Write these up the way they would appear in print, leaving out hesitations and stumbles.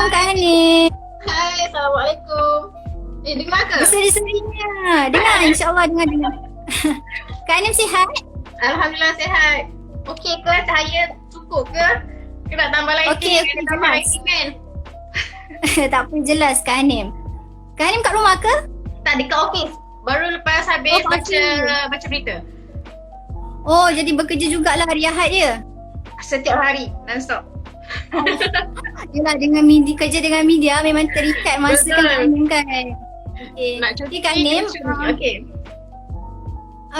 Assalamualaikum Kak Hanim. Hai, Assalamualaikum. Dengar ke? Berseri-serinya. Dengar, insyaAllah dengar. Kak Hanim sihat? Alhamdulillah sihat. Okey ke? Cahaya cukup ke? Kita nak tambah lighting, Okey, kita tambah jelas. lighting kan? Tak apa, jelas Kak Hanim. Kak Hanim kat rumah ke? Tak, dekat office. Baru lepas habis Oh, okey. baca berita. Oh, jadi bekerja jugalah hari Ahad ya? Setiap hari, non-stop. Yelah, dengan media, kerja dengan media memang terikat masa Betul. Kak Hanim kan? Okey. Nak cuti, Okey Kak Hanim. kena cuti. Okey.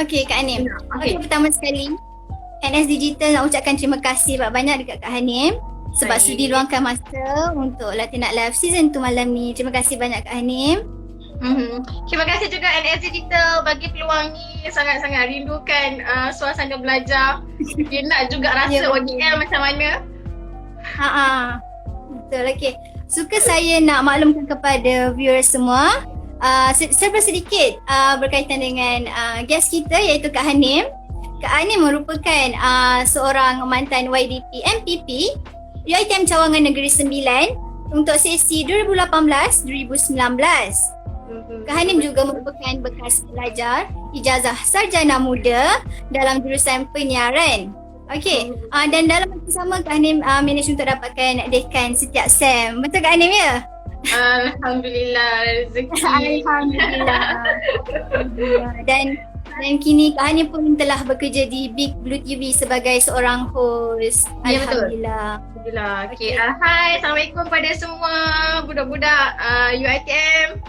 Okey Kak Hanim. Okey. Okey, pertama sekali NS Digital nak ucapkan terima kasih banyak dekat Kak Hanim sebab Baik. sudi luangkan masa untuk Latinat Live Season 2 malam ni. Terima kasih banyak Kak Hanim. Terima kasih juga NS Digital bagi peluang ni. Sangat-sangat rindukan suasana belajar. Dia nak juga rasa Ya, betul. OGL macam mana. Betul, okey. Suka saya nak maklumkan kepada viewers semua serba sedikit berkaitan dengan guest kita iaitu Kak Hanim. Kak Hanim merupakan seorang mantan YDP MPP UiTM Cawangan Negeri Sembilan untuk sesi 2018-2019. Kak Hanim juga merupakan bekas pelajar ijazah sarjana muda dalam jurusan penyiaran. Okey, dan dalam masa sama Kak Hanim manage untuk dapatkan dekan setiap SEM. Betul Kak Hanim ya? Alhamdulillah rezeki. Alhamdulillah. Dan kini Kak Hanim pun telah bekerja di Big Blue TV sebagai seorang host. Ya, betul. Alhamdulillah. Alhamdulillah. Okay. Hai, Assalamualaikum pada semua budak-budak UiTM.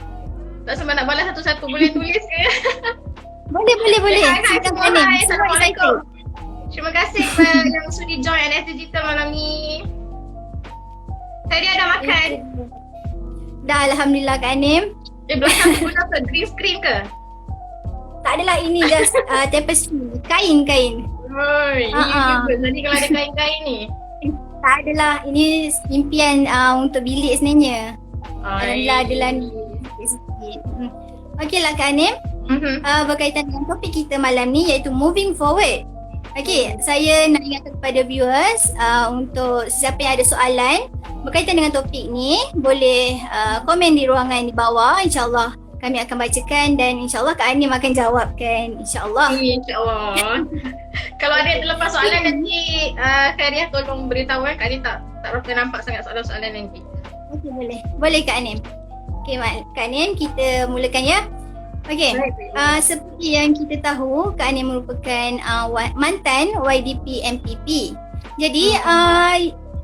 Tak sempat nak balas satu-satu, boleh tulis ke? Boleh. Hai Silakan semua, Kak Hanim. hai. Semua Assalamualaikum. excited. Terima kasih kepada yang sudi join NS Digital malam ni. Tadi ada makan? Dah, Alhamdulillah Kak Hanim. Belakang tu guna apa? Green screen ke? Tak adalah, ini just tapestry. Kain. Oi, nanti kalau ada kain-kain ni. Tak adalah, ini impian untuk bilik sebenarnya. Alhamdulillah adalah ni. Sikit. Okeylah Kak Hanim. Berkaitan dengan topik kita malam ni iaitu moving forward. Okey, saya nak ingatkan kepada viewers untuk sesiapa yang ada soalan berkaitan dengan topik ni boleh komen di ruangan di bawah. InsyaAllah kami akan bacakan dan insyaAllah Kak Hanim akan jawabkan. InsyaAllah. InsyaAllah. Kalau ada yang terlepas soalan nanti Khairyah tolong beritahu kan. Kak Hanim tak berapa nampak sangat soalan-soalan nanti. Okey, boleh. Boleh Kak Hanim. Okey Kak Hanim, kita mulakan ya. Okey, seperti yang kita tahu, Kak Hanim merupakan mantan YDP MPP. Jadi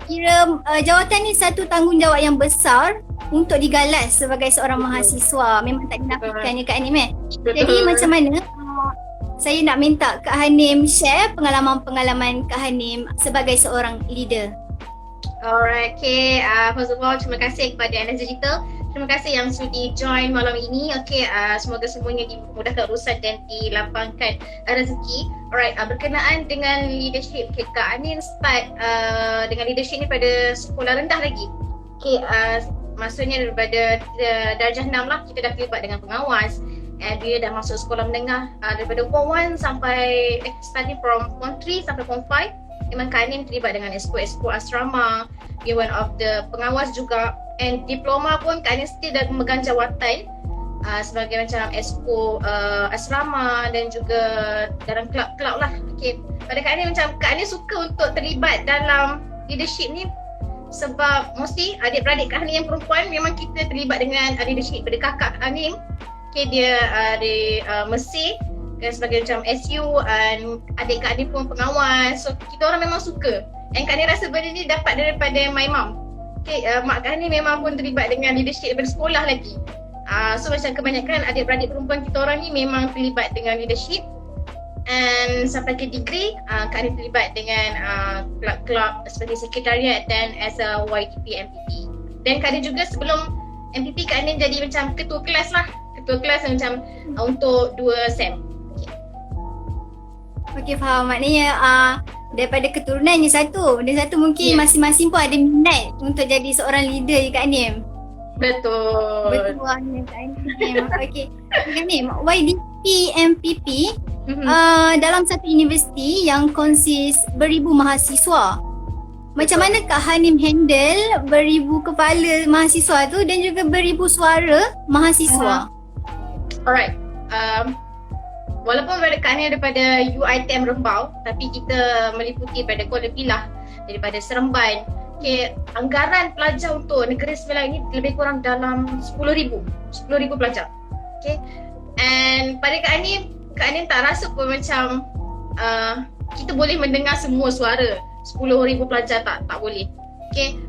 kira jawatan ni satu tanggungjawab yang besar untuk digalas sebagai seorang mahasiswa. Memang tak dinafikan ya Kak Hanim Jadi macam mana saya nak minta Kak Hanim share pengalaman-pengalaman Kak Hanim sebagai seorang leader. Alright, okay. First of all, terima kasih kepada NS Digital. Terima kasih yang sudi join malam ini. Okay, semoga semuanya dimudahkan urusan dan dilapangkan rezeki. Alright, berkenaan dengan leadership, okay, Kak Hanim start dengan leadership ni pada sekolah rendah lagi. Okay, maksudnya daripada darjah 6 lah kita dah terlibat dengan pengawas. Bila dah masuk sekolah menengah daripada Form 1 sampai starting from Form 3 sampai Form 5, memang Kak Hanim terlibat dengan exco asrama, dia one of the pengawas juga, and diploma pun Kak Hanim still dah memegang jawatan sebagai macam exco asrama dan juga dalam kelab-kelab lah. Okay. Pada Kak Hanim macam Kak Hanim suka untuk terlibat dalam leadership ni sebab mesti adik-beradik Kak Hanim yang perempuan memang kita terlibat dengan leadership. Pada kakak Kak Hanim, okay, dia di Mesir kan, sebagai macam SU, adik Kak Hanim pun pengawas. So kita orang memang suka. And Kak Hanim rasa benda ni dapat daripada my mom. Okay, mak Kak Hanim memang pun terlibat dengan leadership daripada sekolah lagi. So macam kebanyakan adik-beradik perempuan kita orang ni memang terlibat dengan leadership. And sampai ke degree, Kak Hanim terlibat dengan kelab-kelab sebagai sekretariat dan as a YDP MPP. Dan Kak Hanim juga sebelum MPP, Kak Hanim jadi macam ketua kelas lah. Ketua kelas macam untuk 2 SEM. Okey, faham. Maknanya daripada keturunan yang satu dan satu mungkin masing-masing pun ada minat untuk jadi seorang leader je Kak Hanim. Betul. Betul Kak Hanim. Okey. Kak Hanim, YDP MPP dalam satu universiti yang konsis beribu mahasiswa. Macam mana Kak Hanim handle beribu kepala mahasiswa tu dan juga beribu suara mahasiswa? Alright. Walaupun kami daripada UiTM Rembau, tapi kita meliputi pada Kuala Pilah, daripada Seremban. Okay, anggaran pelajar untuk Negeri Sembilan ini lebih kurang dalam 10,000 pelajar. Okay. And pada Kak Hanim tak rasa pun macam kita boleh mendengar semua suara 10,000 pelajar, tak boleh. Okay,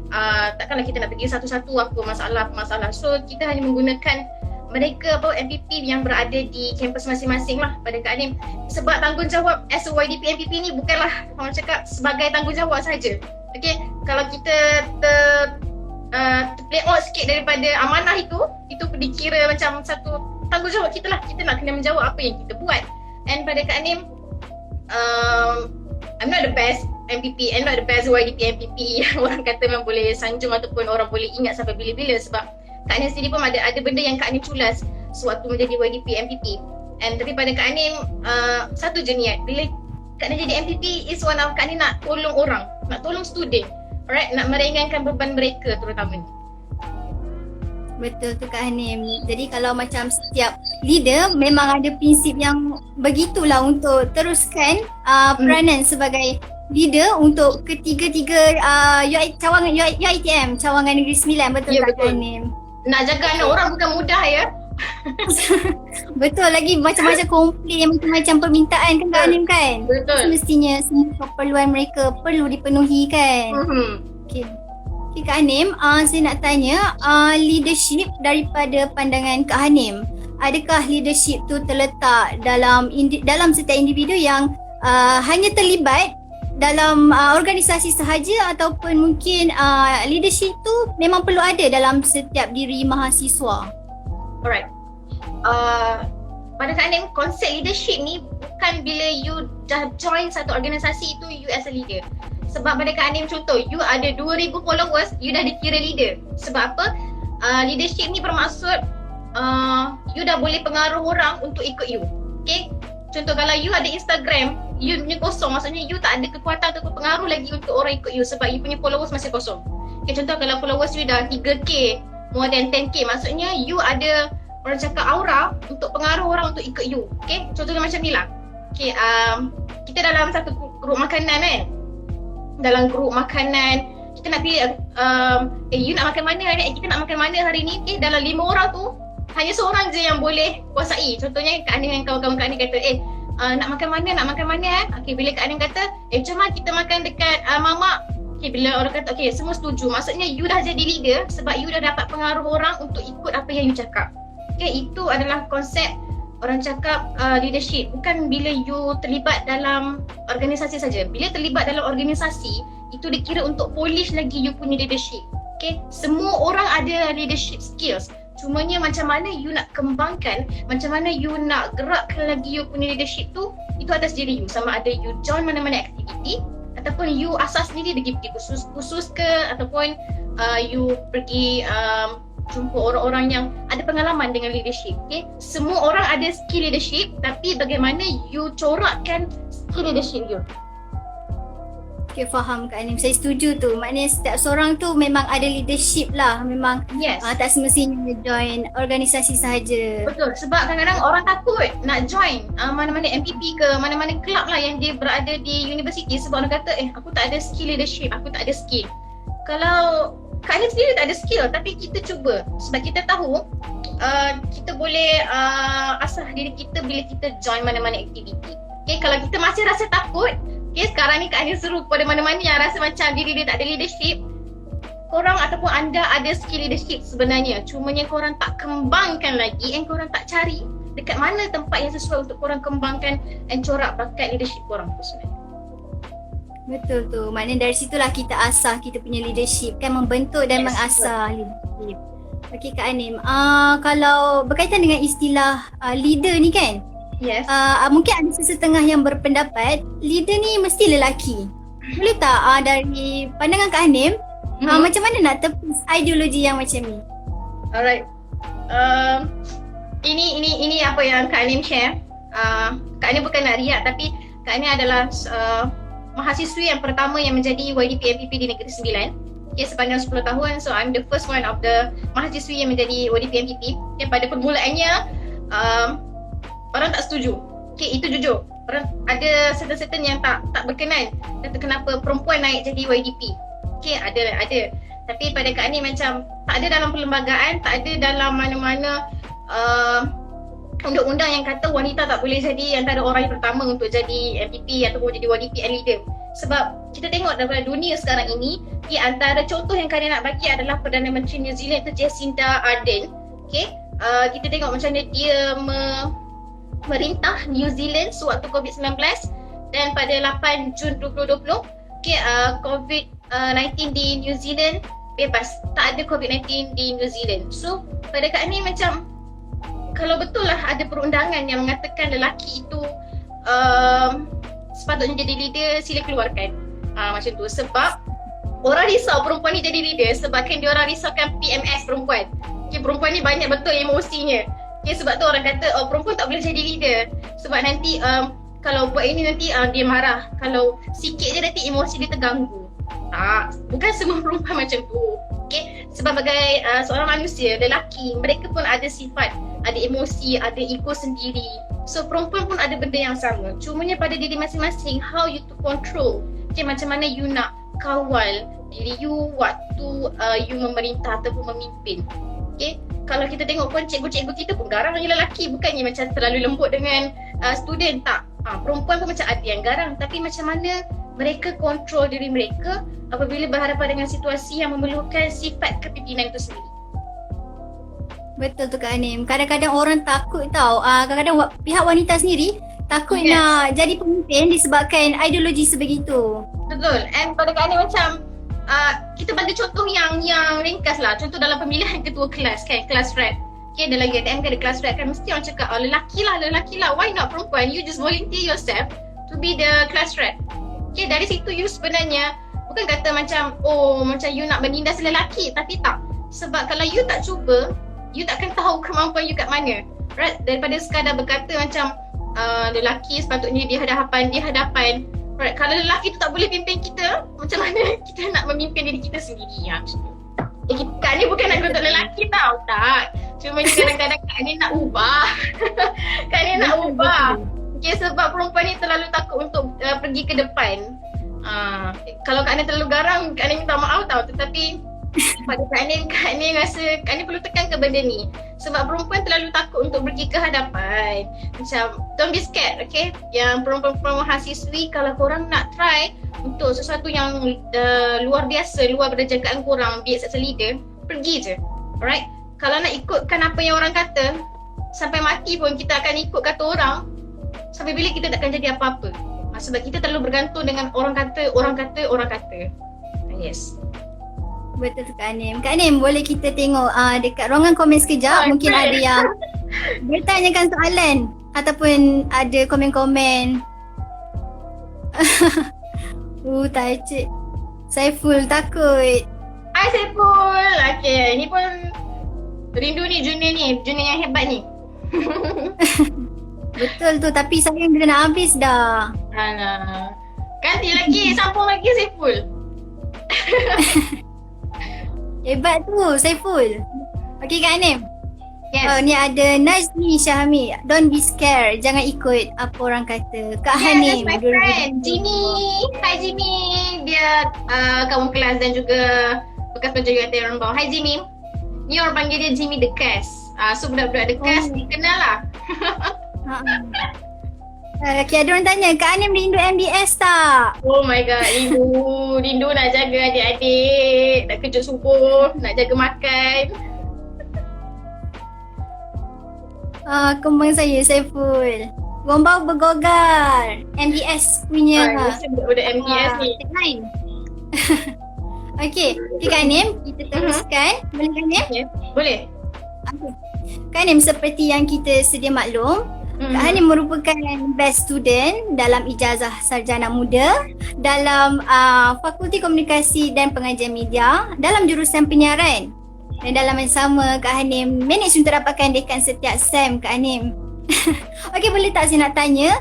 takkanlah kita nak pergi satu-satu apa masalah. So kita hanya menggunakan mereka MPP yang berada di kampus masing-masing lah pada Kak Hanim. Sebab tanggungjawab as a YDP MPP ni bukanlah orang cakap sebagai tanggungjawab saja. Okay, kalau kita play out sikit daripada amanah itu dikira macam satu tanggungjawab kita lah. Kita nak kena menjawab apa yang kita buat. And pada Kak Hanim, I'm not the best MPP and not the best YDP MPP yang orang kata memang boleh sanjung ataupun orang boleh ingat sampai bila-bila, sebab Kak Hanim sendiri pun ada benda yang Kak Hanim culas sewaktu menjadi YDP MPP. And tapi pada Kak Hanim satu je niat, bila Kak Hanim jadi MPP is one of Kak Hanim nak tolong orang, nak tolong student, alright, nak meringankan beban mereka terutamanya. Betul tu Kak Hanim. Jadi kalau macam setiap leader memang ada prinsip yang begitulah untuk teruskan peranan sebagai leader untuk ketiga-tiga cawangan UiTM, Cawangan Negeri Sembilan. Betul ya, Kak betul. Hanim? Nak jaga anak orang bukan mudah ya. Betul, lagi macam-macam komplain, macam-macam permintaan kan Kak Hanim kan? Betul. Semestinya semua keperluan mereka perlu dipenuhi kan? Okay Kak Hanim, saya nak tanya leadership daripada pandangan Kak Hanim. Adakah leadership tu terletak dalam setiap individu yang hanya terlibat dalam organisasi sahaja, ataupun mungkin leadership tu memang perlu ada dalam setiap diri mahasiswa? Alright. Pada Kak Hanim, konsep leadership ni bukan bila you dah join satu organisasi itu you as a leader. Sebab pada Kak Hanim, contoh, you ada 2,000 followers, you dah dikira leader. Sebab apa? Leadership ni bermaksud you dah boleh pengaruh orang untuk ikut you. Okay? Contoh, kalau you ada Instagram, you punya kosong, maksudnya you tak ada kekuatan atau pengaruh lagi untuk orang ikut you sebab you punya followers masih kosong. Okay, contoh kalau followers you dah 3K, more than 10K, maksudnya you ada orang cakap aura untuk pengaruh orang untuk ikut you. Okay, contohnya macam ni lah. Okay, kita dalam satu grup makanan kan. Dalam grup makanan, kita nak pilih you nak makan mana, kita nak makan mana hari ni. Okay, dalam 5 orang tu hanya seorang je yang boleh kuasai. Contohnya Kak Hanim dengan kawan-kawan Kak Hanim kata nak makan mana Okay, bila Kak Hanim kata macam mana kita makan dekat mamak. Okay, bila orang kata okay, semua setuju, maksudnya you dah jadi leader sebab you dah dapat pengaruh orang untuk ikut apa yang you cakap. Okay, itu adalah konsep orang cakap leadership. Bukan bila you terlibat dalam organisasi saja. Bila terlibat dalam organisasi, itu dikira untuk polish lagi you punya leadership. Okay, semua orang ada leadership skills. Cumanya macam mana you nak kembangkan, macam mana you nak gerakkan lagi you punya leadership tu, itu atas diri you. Sama ada you join mana-mana aktiviti ataupun you asas sendiri pergi khusus ke, ataupun you pergi jumpa orang-orang yang ada pengalaman dengan leadership. Okay? Semua orang ada skill leadership, tapi bagaimana you corakkan skill leadership you. Okay, faham Kak Hanim. Saya setuju tu. Maknanya setiap seorang tu memang ada leadership lah. Memang Yes. tak semestinya join organisasi sahaja. Betul. Sebab kadang-kadang orang takut nak join mana-mana MPP ke, mana-mana kelab lah yang dia berada di universiti, sebab orang kata aku tak ada skill leadership, aku tak ada skill. Kalau Kak Hanim sendiri tak ada skill, tapi kita cuba. Sebab kita tahu kita boleh asah diri kita bila kita join mana-mana aktiviti. Okay, kalau kita masih rasa takut, okay, sekarang ni Kak Hanim seru kepada mana-mana yang rasa macam diri dia tak ada leadership, korang ataupun anda ada skill leadership sebenarnya, cumanya korang tak kembangkan lagi and korang tak cari dekat mana tempat yang sesuai untuk korang kembangkan and corak bakat leadership korang tu sebenarnya. Betul tu. Maknanya dari situlah kita asah kita punya leadership kan, membentuk dan Yes, mengasah leadership. Okey Kak Hanim, kalau berkaitan dengan istilah leader ni kan, Yes. mungkin ada sesetengah yang berpendapat leader ni mesti lelaki. Boleh tak dari pandangan Kak Hanim, macam mana nak tepis ideologi yang macam ni? Alright. Ini apa yang Kak Hanim share. Kak Hanim bukan nak riak, tapi Kak Hanim adalah mahasiswi yang pertama yang menjadi YDP MPP di Negeri Sembilan. Okay, sepanjang 10 tahun. So I'm the first one of the mahasiswi yang menjadi YDP MPP. Okay, pada permulaannya orang tak setuju. Okay, itu jujur. Orang ada certain yang tak berkenan. Kata kenapa perempuan naik jadi YDP. Okay, ada. Tapi pada Kak Anim macam tak ada dalam perlembagaan, tak ada dalam mana-mana undang-undang yang kata wanita tak boleh jadi antara orang yang pertama untuk jadi MPP ataupun jadi YDP and leader. Sebab kita tengok dalam dunia sekarang ini, antara contoh yang Kak Anim nak bagi adalah Perdana Menteri New Zealand itu Jacinda Ardern. Okay, kita tengok macam mana dia merintah New Zealand sewaktu COVID-19, dan pada 8 Jun 2020 COVID-19 di New Zealand bebas, tak ada COVID-19 di New Zealand. So pada Kak Anim macam kalau betul lah ada perundangan yang mengatakan lelaki itu sepatutnya jadi leader, sila keluarkan macam tu. Sebab orang risau perempuan ni jadi leader sebabkan dia orang risaukan PMS perempuan. Okay, perempuan ni banyak betul emosinya. Okay, sebab tu orang kata perempuan tak boleh jadi leader sebab nanti kalau buat ini nanti dia marah. Kalau sikit je nanti emosi dia terganggu. Bukan semua perempuan macam tu. Okay, sebagai seorang manusia, lelaki, mereka pun ada sifat, ada emosi, ada ego sendiri. So perempuan pun ada benda yang sama. Cumanya pada diri masing-masing, how you to control. Okay, macam mana you nak kawal diri you waktu you memerintah ataupun memimpin. Okay, kalau kita tengok pun cikgu-cikgu kita pun garang dengan lelaki, bukannya macam terlalu lembut dengan student, tak. Perempuan pun macam ada yang garang, tapi macam mana mereka kontrol diri mereka apabila berhadapan dengan situasi yang memerlukan sifat kepimpinan itu sendiri. Betul tu Kak Anim. Kadang-kadang orang takut tau. Kadang-kadang pihak wanita sendiri takut nak jadi pemimpin disebabkan ideologi sebegitu. Betul. And pada Kak Anim macam kita bagi contoh yang ringkas lah. Contoh dalam pemilihan ketua kelas kan, kelas rep. Okay, dalam GTM kan ada kelas rep kan, mesti orang cakap lelaki lah. Why not perempuan? You just volunteer yourself to be the class rep. Okay, dari situ you sebenarnya bukan kata macam macam you nak menindas lelaki, tapi tak. Sebab kalau you tak cuba, you takkan tahu kemampuan you kat mana. Right? Daripada sekadar berkata macam lelaki sepatutnya di hadapan. Right? Kalau lelaki tu tak boleh pimpin kita, macam mana kita nak memimpin diri kita sendiri? Kak ni bukan nak kutuk lelaki tau, tak. Cuma kadang-kadang Kak ni nak ubah. Kak ni nak ubah. Okay, sebab perempuan ni terlalu takut untuk pergi ke depan. Kalau Kak Ni terlalu garang, Kak Ni minta maaf tau. Tetapi pada Kak Ni rasa Kak Ni perlu tekan ke benda ni. Sebab perempuan terlalu takut untuk pergi ke hadapan. Macam, don't be scared, okay? Yang perempuan-perempuan mahasiswi, kalau korang nak try untuk sesuatu yang luar biasa, luar daripada jangkaan korang, be as a leader, pergi je. Alright? Kalau nak ikutkan apa yang orang kata, sampai mati pun kita akan ikut kata orang, sampai bila kita takkan jadi apa-apa. Sebab kita terlalu bergantung dengan orang kata. Yes. Betul tu Kak Anim. Kak Anim, boleh kita tengok dekat ruangan komen sekejap. Mungkin ada yang bertanyakan soalan ataupun ada komen-komen. Tak cik. Saiful takut. Hai Saiful. Okay, ni pun rindu ni junior yang hebat ni. Betul tu, tapi sayang dia nak habis dah. Alah. Ganti lagi, sambung lagi Saiful. Hebat tu Saiful. Okey Kak Anim. Yes. Ni ada Najmi Syahmi. Don't be scared. Jangan ikut apa orang kata. Kak Hanim. Yes, my friend. Jimmy. Hai Jimmy. Dia kawan kelas dan juga bekas penjaga UiTM Rembau. Hai Jimmy. Ni orang panggil dia Jimmy the Cast. So budak-budak the Cast dikenal lah. Okay, ada orang tanya, Kak Anim rindu MBS tak? Oh my god, rindu nak jaga adik-adik, nak kejut subuh, nak jaga makan. Kembang saya, Saiful. Gombau bergogar. MBS punya. Budak MBS ni. Okay, Kak Anim, kita teruskan. Boleh Kak Anim? Okay. Boleh. Okay. Kak Anim, seperti yang kita sedia maklum, Kak Hanim merupakan best student dalam ijazah sarjana muda dalam Fakulti Komunikasi dan Pengajian Media dalam jurusan penyiaran. Dan dalam yang sama, Kak Hanim manage untuk dapatkan dekan setiap SEM Kak Hanim. Okey, boleh tak saya nak tanya,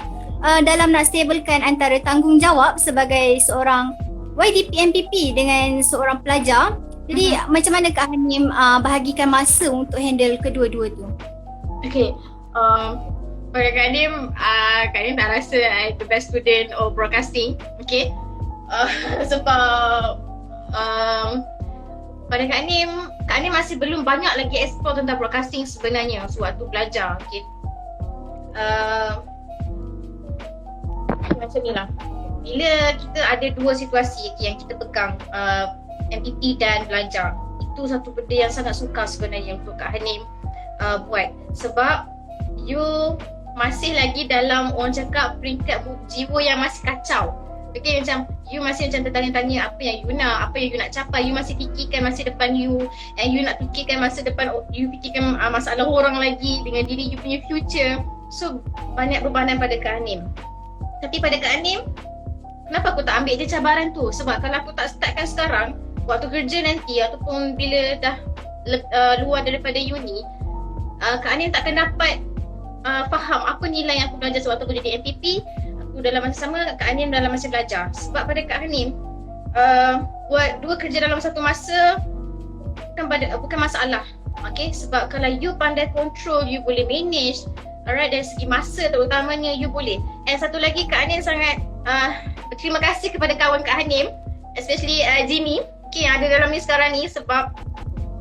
dalam nak stablekan antara tanggungjawab sebagai seorang YDP MPP dengan seorang pelajar. Jadi macam mana Kak Hanim bahagikan masa untuk handle kedua-dua tu? Okay, pada Kak Hanim tak rasa the best student of broadcasting. Okay, sebab pada Kak Hanim masih belum banyak lagi explore tentang broadcasting sebenarnya sewaktu belajar. Okay, macam ni lah. Bila kita ada dua situasi yang kita pegang, MPP dan belajar, itu satu benda yang sangat sukar sebenarnya untuk Kak Hanim buat. Sebab you masih lagi dalam, orang cakap, peringkat jiwa yang masih kacau. Okay, macam you masih macam tertanya-tanya apa yang you nak, apa yang you nak capai. You masih fikirkan masa depan you, and you nak fikirkan masa depan, you fikirkan masalah orang lagi dengan diri you punya future. So banyak bebanan pada Kak Hanim. Tapi pada Kak Hanim, kenapa aku tak ambil je cabaran tu? Sebab kalau aku tak startkan sekarang, waktu kerja nanti ataupun bila dah luar daripada uni, Kak Hanim takkan dapat faham apa nilai yang aku belajar sewaktu aku jadi MPP. Aku dalam masa sama, Kak Hanim dalam masa belajar. Sebab pada Kak Hanim, buat dua kerja dalam satu masa bukan masalah. Okay? Sebab kalau you pandai control, you boleh manage, alright, dari segi masa terutamanya you boleh. And satu lagi, Kak Hanim sangat berterima kasih kepada kawan Kak Hanim, especially Jimmy, okay, yang ada dalam ni sekarang ni, sebab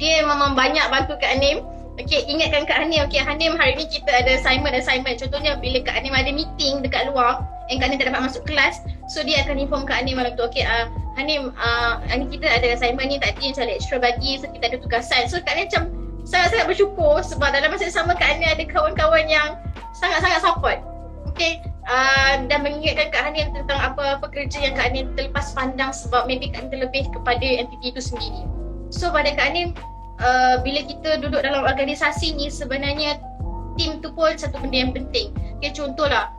dia memang banyak bantu Kak Hanim. Okay, ingatkan Kak Hanim, okay, Hanim hari ni kita ada assignment. Contohnya bila Kak Hanim ada meeting dekat luar and Kak Hanim tak dapat masuk kelas, so dia akan inform Kak Hanim malam tu, okay, Hanim, hari ni kita ada assignment ni, tadi macam lecturer bagi, so kita ada tugasan. So Kak Hanim macam sangat-sangat bersyukur sebab dalam masa yang sama Kak Hanim ada kawan-kawan yang sangat-sangat support. Okay, dan mengingatkan Kak Hanim tentang apa-apa kerja yang Kak Hanim terlepas pandang sebab maybe Kak Hanim terlebih kepada entiti itu sendiri. So pada Kak Hanim, bila kita duduk dalam organisasi ni, sebenarnya team tu pun satu benda yang penting. Okay, contohlah,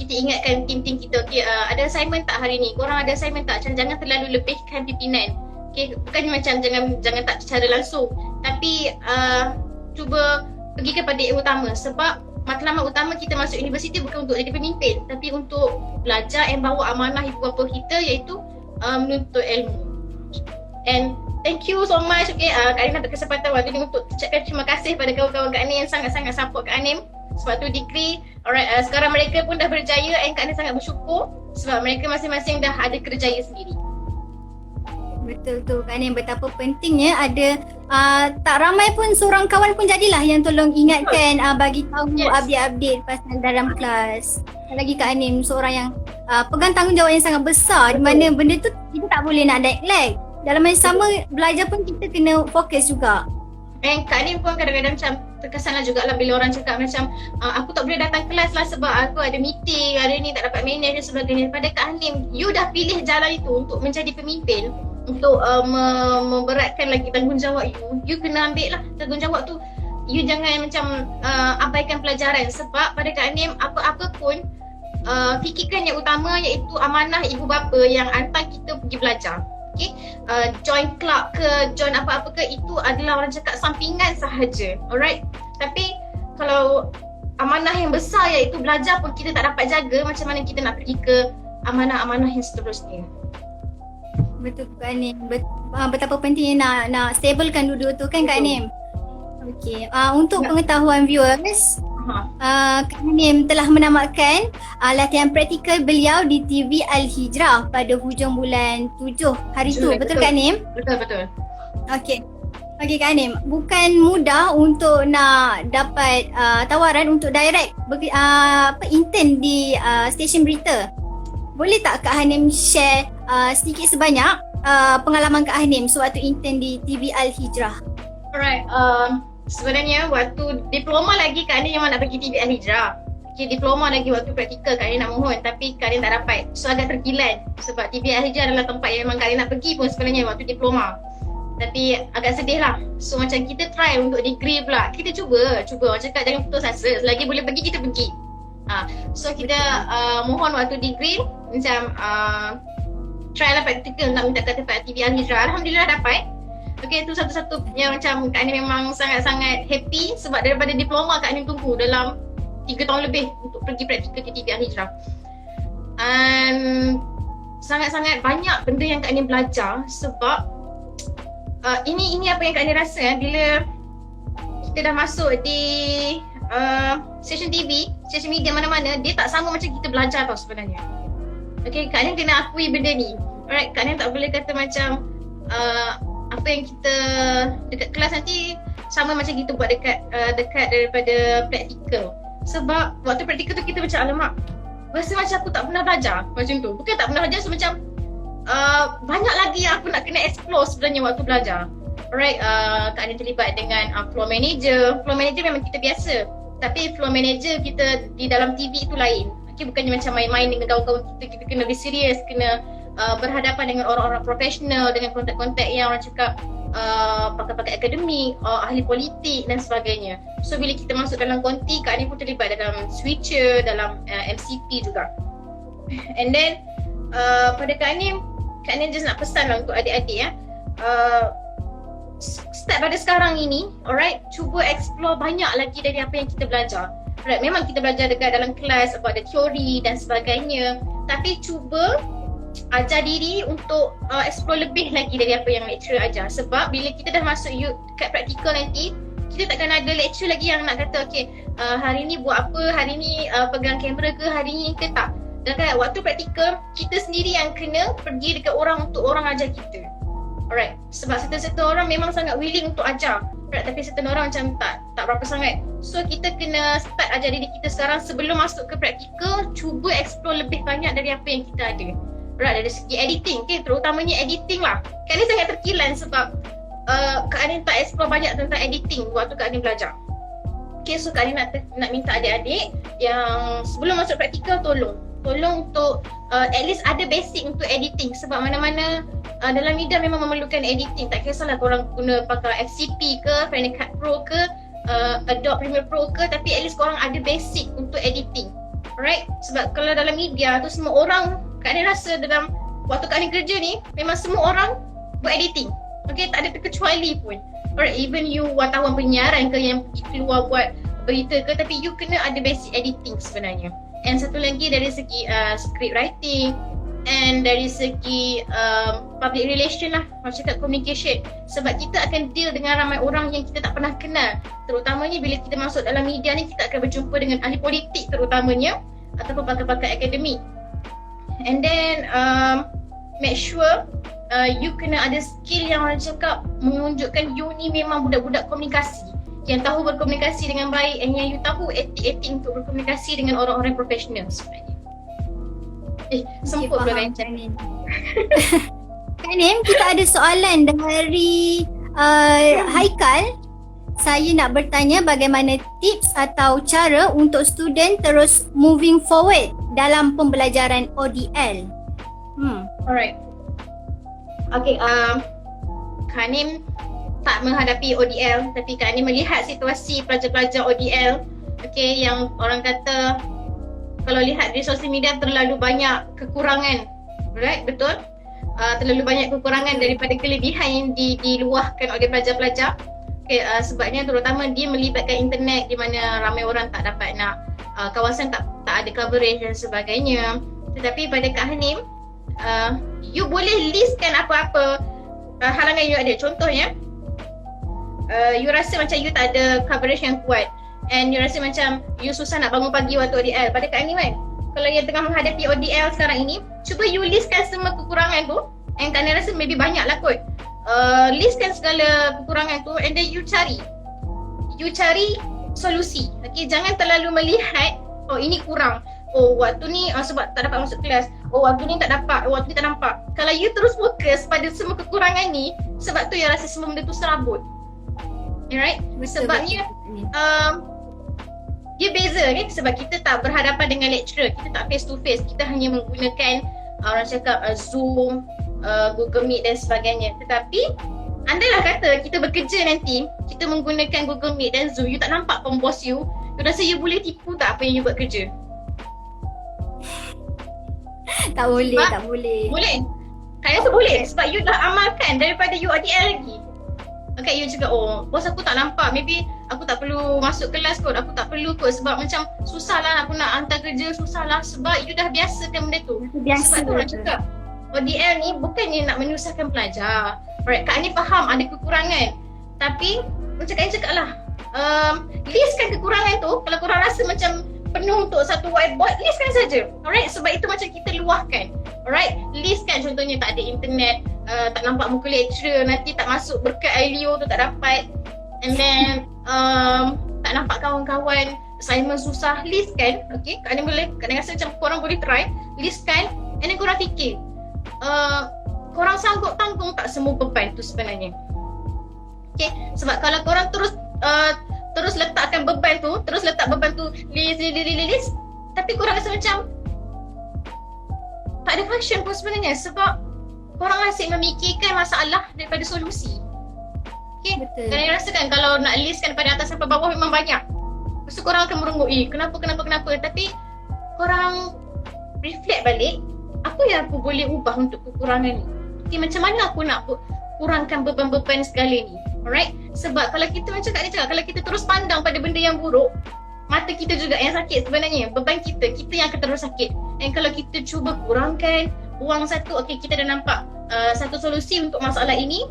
kita ingatkan tim-tim kita, okay, ada assignment tak hari ni? Korang ada assignment tak? Jangan terlalu lebihkan pimpinan. Okay, bukan macam jangan tak secara langsung, tapi cuba pergi kepada yang utama. Sebab matlamat utama kita masuk universiti bukan untuk jadi pemimpin, tapi untuk belajar dan bawa amanah ibu bapa kita, iaitu menuntut ilmu. And thank you so much, okay, Kak Hanim dapat kesempatan waktu ni untuk ucapkan terima kasih pada kawan-kawan Kak Hanim yang sangat-sangat support Kak Hanim sebab tu degree. Alright, sekarang mereka pun dah berjaya and Kak Hanim sangat bersyukur sebab mereka masing-masing dah ada kerjaya sendiri. Betul tu Kak Hanim, betapa pentingnya ada tak ramai pun seorang kawan pun jadilah yang tolong ingatkan, bagi tahu, update-update pasal dalam kelas. Lagi Kak Hanim seorang yang pegang tanggungjawab yang sangat besar, di mana benda tu kita tak boleh nak neglect. Dalam masa sama belajar pun kita kena fokus juga. And Kak Hanim pun kadang-kadang macam terkesanlah jugalah bila orang cakap macam aku tak boleh datang kelas lah sebab aku ada meeting, hari ni tak dapat manage dan sebagainya. Pada Kak Hanim, you dah pilih jalan itu untuk menjadi pemimpin, untuk memberatkan lagi tanggungjawab you kena ambil lah tanggungjawab tu. You jangan macam abaikan pelajaran sebab pada Kak Hanim, apa-apa pun fikirkan yang utama iaitu amanah ibu bapa yang hantar kita pergi belajar. Okay, join club ke, join apa-apa ke, itu adalah orang cakap sampingan sahaja. Alright, tapi kalau amanah yang besar iaitu belajar pun kita tak dapat jaga, macam mana kita nak pergi ke amanah-amanah yang seterusnya. Betul Kak Hanim, betapa pentingnya nak stablekan dua-dua tu kan Kak Hanim. Okay, untuk pengetahuan viewers, Kak Hanim telah menamatkan latihan praktikal beliau di TV Al-Hijrah pada hujung bulan 7 hari tu. Betul Kak Hanim? Betul. Okay Kak Hanim, bukan mudah untuk nak dapat tawaran untuk direct intern di stesen berita. Boleh tak Kak Hanim share sedikit sebanyak pengalaman Kak Hanim sewaktu intern di TV Al-Hijrah? Alright, sebenarnya waktu diploma lagi Kak Hanim memang nak pergi TV Al-Hijrah. Okay, diploma lagi waktu praktikal Kak Hanim nak mohon, tapi Kak Hanim tak dapat. So agak terkilan sebab TV Al-Hijrah adalah tempat yang memang Kak Hanim nak pergi pun sebenarnya waktu diploma. Tapi agak sedih lah. So macam kita try untuk degree pula. Kita cuba. Orang cakap jangan putus asa. Selagi boleh pergi, kita pergi. So kita mohon waktu degree macam try lah praktikal nak minta ke tempat TV Al-Hijrah. Alhamdulillah dapat. Okay, itu satu-satu yang macam Kak Hanim memang sangat-sangat happy sebab daripada diploma Kak Hanim tunggu dalam 3 tahun lebih untuk pergi praktikal di TV Al-Hijrah. Sangat-sangat banyak benda yang Kak Nim belajar sebab ini apa yang Kak Nim rasa bila kita dah masuk di stesen TV, stesen media mana-mana, dia tak sama macam kita belajar tau sebenarnya. Okay, Kak Nim kena akui benda ni. Alright, Kak Nim tak boleh kata macam apa yang kita dekat kelas nanti sama macam kita buat dekat daripada praktikal. Sebab waktu praktikal tu kita macam alamak, rasa macam aku tak pernah belajar macam tu. Bukan tak pernah belajar, so macam banyak lagi yang aku nak kena explore sebenarnya waktu belajar. Alright, Kak Nim terlibat dengan floor manager. Floor manager memang kita biasa, tapi floor manager kita di dalam TV itu lain. Okay, bukannya macam main-main dengan kawan-kawan kita kena lebih serius, kena berhadapan dengan orang-orang profesional, dengan kontak-kontak yang orang cakap pakar-pakar akademik, ahli politik dan sebagainya. So bila kita masuk dalam konti, Kak Nim pun terlibat dalam switcher, dalam MCP juga. And then pada Kak Nim just nak pesan lah untuk adik-adik start pada sekarang ini, alright, cuba explore banyak lagi dari apa yang kita belajar. Alright, memang kita belajar dekat dalam kelas about the teori dan sebagainya, tapi cuba ajar diri untuk explore lebih lagi dari apa yang lecturer ajar. Sebab bila kita dah masuk kat praktikal nanti, kita takkan ada lecturer lagi yang nak kata okay, hari ni buat apa, hari ni pegang kamera ke, hari ni ke tak. Dan kan waktu praktikal, kita sendiri yang kena pergi dekat orang untuk orang ajar kita. Alright, sebab certain orang memang sangat willing untuk ajar, right, tapi certain orang macam tak berapa sangat. So kita kena start ajar diri kita sekarang sebelum masuk ke praktikal, cuba explore lebih banyak dari apa yang kita ada. Right, dari segi editing, okay, terutamanya editing lah. Kak Nim sangat terkilan sebab Kak Nim tak explore banyak tentang editing waktu Kak Nim belajar. Okay, so Kak Nim nak minta adik-adik yang sebelum masuk praktikal tolong untuk at least ada basic untuk editing. Sebab mana-mana dalam media memang memerlukan editing. Tak kisahlah korang guna pakai FCP ke, Final Cut Pro ke, Adobe Premiere Pro ke, tapi at least korang ada basic untuk editing. Alright, sebab kalau dalam media tu semua orang, Kak Nim rasa dalam waktu Kak Nim kerja ni, memang semua orang buat editing. Okay, tak ada terkecuali pun. Alright, even you wartawan penyiaran ke yang pergi keluar buat berita ke, tapi you kena ada basic editing sebenarnya. And satu lagi dari segi script writing and dari segi public relation lah, macam cakap communication. Sebab kita akan deal dengan ramai orang yang kita tak pernah kenal. Terutamanya bila kita masuk dalam media ni, kita akan berjumpa dengan ahli politik terutamanya, ataupun pakar-pakar akademik. And then make sure you kena ada skill yang orang cakap menunjukkan you ni memang budak-budak komunikasi, yang tahu berkomunikasi dengan baik, and yang you tahu etik-etik untuk berkomunikasi dengan orang-orang profesional sebenarnya. Semput pula rancang ni. Kak Nim, kita ada soalan dari Haikal. Saya nak bertanya bagaimana tips atau cara untuk student terus moving forward dalam pembelajaran ODL. Alright. Okay, Kak Nim tak menghadapi ODL, tapi Kak Nim melihat situasi pelajar-pelajar ODL, okay, yang orang kata kalau lihat di sosial media terlalu banyak kekurangan, right, betul? Terlalu banyak kekurangan daripada kelebihan yang diluahkan oleh pelajar-pelajar. Okay, sebabnya terutama dia melibatkan internet di mana ramai orang tak dapat nak kawasan tak ada coverage dan sebagainya. Tetapi pada Kak Nim, you boleh listkan apa-apa halangan you ada. Contohnya, you rasa macam you tak ada coverage yang kuat, and you rasa macam you susah nak bangun pagi waktu ODL. Pada Kak Nim kan, kalau yang tengah menghadapi ODL sekarang ini, cuba you listkan semua kekurangan tu, and Kak Nim rasa maybe banyak lah kot. Listkan segala kekurangan tu, and then you cari solusi. Okay, jangan terlalu melihat oh ini kurang, oh waktu ni sebab tak dapat masuk kelas, oh waktu ni tak dapat, oh waktu ni tak nampak. Kalau you terus fokus pada semua kekurangan ni, sebab tu you rasa semua benda tu serabut. Alright, sebabnya dia beza kan, sebab kita tak berhadapan dengan lecturer, kita tak face to face, kita hanya menggunakan orang cakap Zoom, Google Meet dan sebagainya. Tetapi andailah kata kita bekerja nanti, kita menggunakan Google Meet dan Zoom, you tak nampak pun bos you rasa you boleh tipu tak apa yang you buat kerja? Tak boleh. Boleh? Kak rasa boleh, sebab you dah amalkan daripada you ADL lagi. Okay, you cakap, oh bos aku tak nampak, maybe aku tak perlu masuk kelas kot, aku tak perlu kot sebab macam susah lah aku nak hantar kerja, susah lah sebab you dah biasakan benda tu. Biasa Sebab tu orang cakap ODL ni bukannya nak menyusahkan pelajar. Alright, Kak Ani faham ada kekurangan. Tapi macam Kak Ani cakap lah, listkan kekurangan tu. Kalau korang rasa macam penuh untuk satu whiteboard, listkan saja. Alright, sebab itu macam kita luahkan. Alright, listkan contohnya tak ada internet, tak nampak muka lecturer, nanti tak masuk berkat ILEO tu tak dapat. And then tak nampak kawan-kawan, assignment susah, listkan. Okay, Kak Ani boleh, Kak Ani rasa macam korang boleh try, listkan. And then korang fikir, korang sanggup tanggung tak semua beban tu sebenarnya. Okay, sebab kalau korang terus letakkan beban tu, list, tapi korang rasa macam tak ada function pun sebenarnya sebab korang asyik memikirkan masalah daripada solusi. Okay, Betul. dan saya rasakan kalau nak listkan pada atas sampai bawah memang banyak. Lepas tu korang akan merungut, kenapa, tapi korang reflect balik, apa yang aku boleh ubah untuk kekurangan ni? Okay, macam mana aku nak kurangkan beban-beban segala ni? Alright, sebab kalau kita macam Kak Ni cakap, kalau kita terus pandang pada benda yang buruk, mata kita juga yang sakit sebenarnya, beban kita yang akan terus sakit. Dan kalau kita cuba kurangkan, buang satu, okay, kita dah nampak satu solusi untuk masalah ini,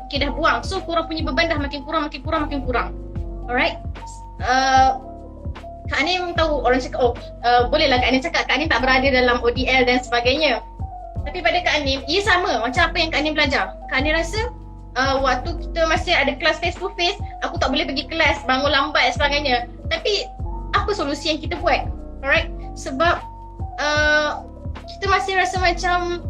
okay, dah buang. So korang punya beban dah makin kurang. Alright, Kak Ni tahu orang cakap, bolehlah Kak Ni cakap Kak Ni tak berada dalam ODL dan sebagainya. Tapi pada Kak Ni, ia sama macam apa yang Kak Ni belajar. Kak Ni rasa waktu kita masih ada kelas face to face, aku tak boleh pergi kelas, bangun lambat dan sebagainya. Tapi apa solusi yang kita buat? Alright, sebab kita masih rasa macam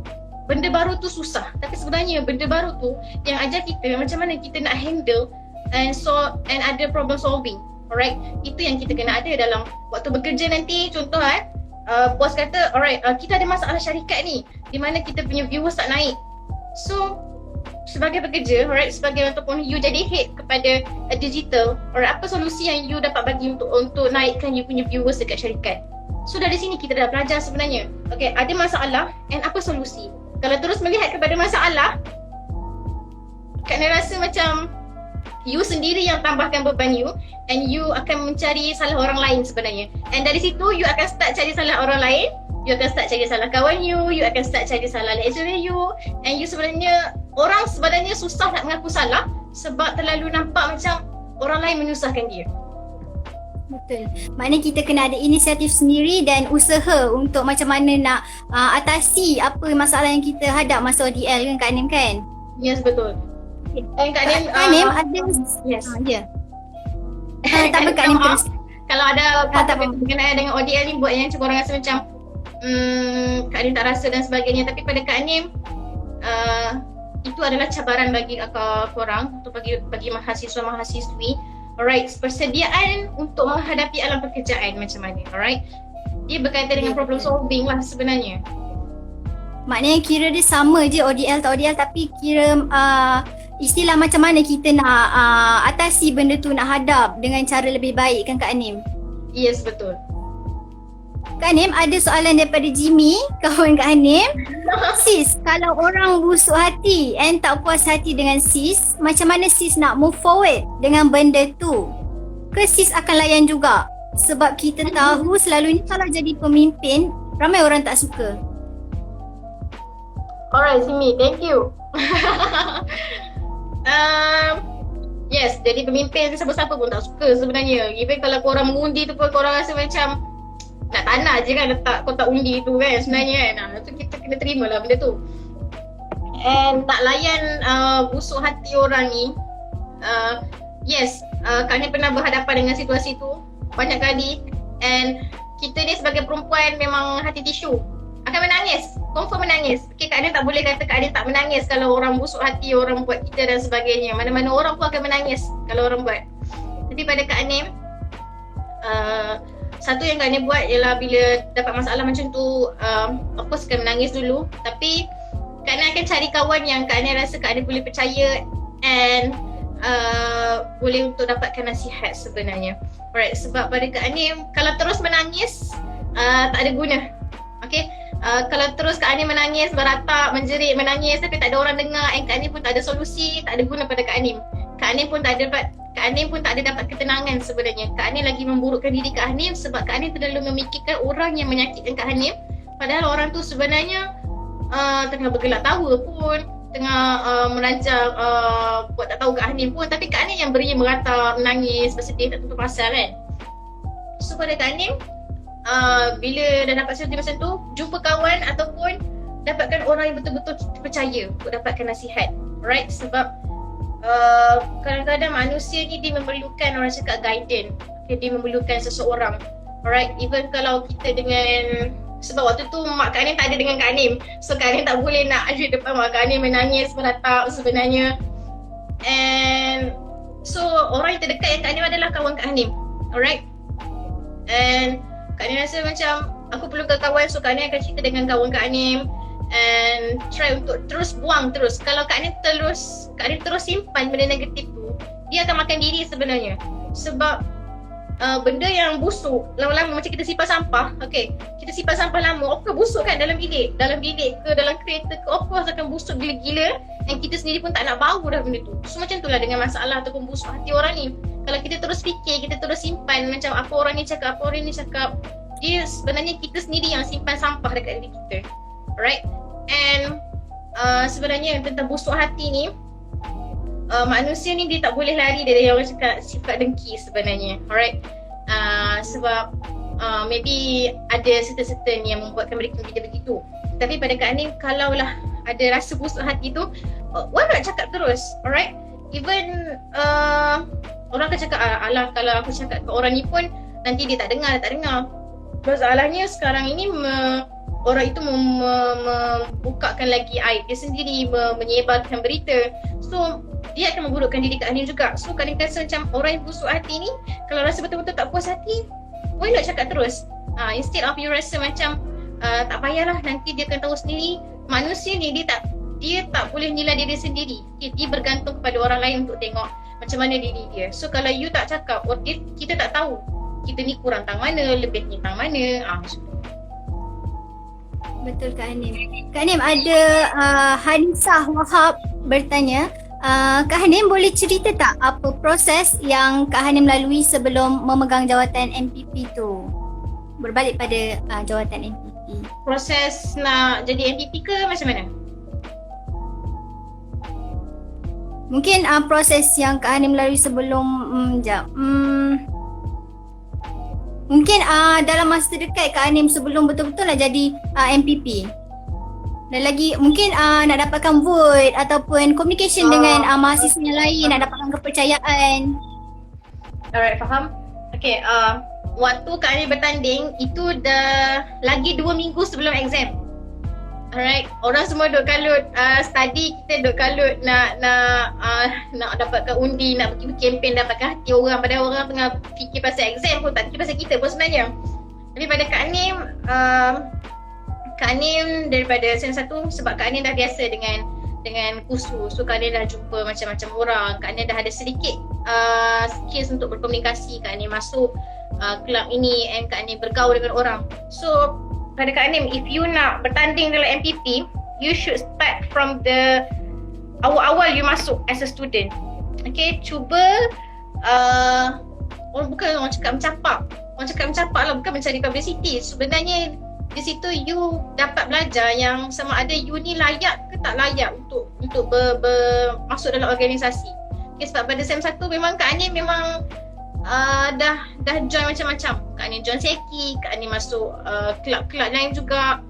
benda baru tu susah. Tapi sebenarnya benda baru tu yang ajar kita macam mana kita nak handle and ada problem solving. Alright, itu yang kita kena ada dalam waktu bekerja nanti. Contoh bos kata, alright, kita ada masalah syarikat ni di mana kita punya viewers tak naik. So sebagai pekerja, alright, sebagai ataupun you jadi head kepada digital, alright, apa solusi yang you dapat bagi untuk naikkan you punya viewers dekat syarikat? So dari sini kita dah belajar sebenarnya. Okay, ada masalah and apa solusi? Kalau terus melihat kepada masalah, Kak Ni rasa macam you sendiri yang tambahkan beban you, and you akan mencari salah orang lain sebenarnya. And dari situ you akan start cari salah orang lain, you akan start cari salah kawan you akan start cari salah lecturer you, and you orang sebenarnya susah nak mengaku salah sebab terlalu nampak macam orang lain menyusahkan dia. Betul. Maknanya kita kena ada inisiatif sendiri dan usaha untuk macam mana nak atasi apa masalah yang kita hadap masa ODL kan Kak Nim kan? Yes, betul. And Kak Nim, ada yes. Ya. Tak apa Kak Nim terus. Kalau ada tak apa. berkenaan dengan ODL ni buat yang macam orang rasa macam Kak Nim tak rasa dan sebagainya, tapi pada Kak Nim itu adalah cabaran bagi korang untuk bagi mahasiswa-mahasiswi. Alright, persediaan untuk menghadapi alam pekerjaan macam mana, alright? Dia berkaitan dengan problem solving lah sebenarnya. Maknanya kira dia sama je ODL tak ODL, tapi kira istilah macam mana kita nak atasi benda tu, nak hadap dengan cara lebih baik kan Kak Nim? Yes, betul. Kak Nim, ada soalan daripada Jimmy, kawan Kak Nim. Sis, kalau orang busuk hati and tak puas hati dengan sis, macam mana sis nak move forward dengan benda tu? Ke sis akan layan juga? Sebab kita tahu selalunya kalau jadi pemimpin, ramai orang tak suka. Alright, Simi, thank you. Yes, jadi pemimpin siapa-siapa pun tak suka sebenarnya. Even kalau korang mengundi tu pun korang rasa macam nak tanah je kan letak kotak undi tu kan sebenarnya kan. Tu kita kena terima lah benda tu. And tak layan busuk hati orang ni. Yes, Kak Ni pernah berhadapan dengan situasi tu banyak kali. And kita ni sebagai perempuan memang hati tisu, akan menangis, confirm menangis. Okay, Kak Ni tak boleh kata Kak Ni tak menangis kalau orang busuk hati, orang buat kita dan sebagainya. Mana-mana orang pun akan menangis kalau orang buat. Tapi pada Kak Ni, satu yang Kak Ni buat ialah bila dapat masalah macam tu, of course akan menangis dulu. Tapi Kak Ni akan cari kawan yang Kak Ni rasa Kak Ni boleh percaya and boleh untuk dapatkan nasihat sebenarnya. Alright, sebab pada Kak Ni kalau terus menangis tak ada guna. Okay, kalau terus Kak Ni menangis, beratap, menjerit, menangis tapi tak ada orang dengar and Kak Ni pun tak ada solusi, tak ada guna pada Kak Ni. Kak Ni pun tak dapat, Kak Kak Anim pun tak ada dapat ketenangan sebenarnya. Kak Anim lagi memburukkan diri Kak Anim sebab Kak Anim terlalu memikirkan orang yang menyakitkan Kak Anim. Padahal orang tu sebenarnya tengah bergelak tawa pun, tengah merancang buat tak tahu Kak Anim pun. Tapi Kak Anim yang beria merata, menangis, bersedih, tak tentu pasal kan. So pada Kak Anim, bila dah dapat situasi macam tu, jumpa kawan ataupun dapatkan orang yang betul-betul percaya untuk dapatkan nasihat. Right? Sebab kadang-kadang manusia ni dia memerlukan orang cakap guidance. Okay, dia memerlukan seseorang. Alright, even kalau kita dengan, sebab waktu tu mak Kak Anim tak ada dengan Kak Anim, so Kak Anim tak boleh nak ajak depan mak Kak Anim menangis, meratap sebenarnya. And so orang yang terdekat yang Kak Anim adalah kawan Kak Anim. Alright, and Kak Anim rasa macam aku perlukan kawan, so Kak Anim akan cerita dengan kawan Kak Anim and try untuk terus buang terus. Kalau Kak Anim terus simpan benda negatif tu, dia akan makan diri sebenarnya. Sebab benda yang busuk lama-lama macam kita simpan sampah, okay, kita simpan sampah lama, of course busuk kan dalam bilik ke dalam kereta ke, of course akan busuk gila-gila dan kita sendiri pun tak nak bau dah benda tu. So macam itulah dengan masalah ataupun busuk hati orang ni. Kalau kita terus fikir, kita terus simpan macam apa orang ni cakap, dia sebenarnya kita sendiri yang simpan sampah dekat diri kita. Alright, and sebenarnya tentang busuk hati ni, manusia ni dia tak boleh lari dari orang cakap sifat dengki sebenarnya. Alright, sebab maybe ada certain yang membuatkan mereka begitu. Tapi pada Kak Anim, kalaulah ada rasa busuk hati tu, why not cakap terus. Alright, even orang akan cakap, alah kalau aku cakap ke orang ni pun nanti dia tak dengar. Masalahnya sekarang ini orang itu membukakan lagi aib dia sendiri, menyebarkan berita. So dia akan memburukkan diri Kak Anim juga. So Kak Anim rasa macam orang yang busuk hati ni, kalau rasa betul-betul tak puas hati, why not cakap terus. Instead of you rasa macam tak payahlah, nanti dia akan tahu sendiri. Manusia ni dia tak boleh nilai diri sendiri. Dia bergantung kepada orang lain untuk tengok macam mana diri dia. So kalau you tak cakap, kita tak tahu kita ni kurang tang mana, lebih ni tang mana. Betul Kak Anim. Kak Anim, ada Hanisah Wahab bertanya, Kak Hanim boleh cerita tak apa proses yang Kak Hanim lalui sebelum memegang jawatan MPP tu? Berbalik pada jawatan MPP. Proses nak jadi MPP ke macam mana? Mungkin proses yang Kak Hanim lalui sebelum mungkin dalam masa terdekat Kak Hanim sebelum betul-betul nak jadi MPP. Dan lagi mungkin nak dapatkan vote ataupun communication dengan mahasiswa yang lain, nak dapatkan kepercayaan. Alright, faham. Okay, waktu Kak Anim bertanding itu dah lagi 2 minggu sebelum exam. Alright, orang semua duk kalut study, kita duk kalut nak dapatkan undi, nak pergi kempen dapatkan hati orang. Padahal orang tengah fikir pasal exam pun, tak fikir pasal kita pun sebenarnya. Tapi pada Kak Anim daripada sen satu, sebab Kak Anim dah biasa dengan kursus. So Kak Anim dah jumpa macam-macam orang. Kak Anim dah ada sedikit skills untuk berkomunikasi. Kak Anim masuk kelab ini and Kak Anim bergaul dengan orang. So pada Kak Anim, if you nak bertanding dalam MPP, you should start from the awal-awal you masuk as a student. Okay, cuba orang cakap mencapak. Orang cakap mencapak lah, bukan mencari publicity. Sebenarnya di situ you dapat belajar yang sama ada you ni layak ke tak layak untuk masuk dalam organisasi. Okay, sebab pada SEM 1 memang Kak Anim memang dah join macam-macam. Kak Anim join Seki, Kak Anim masuk kelab-kelab lain juga.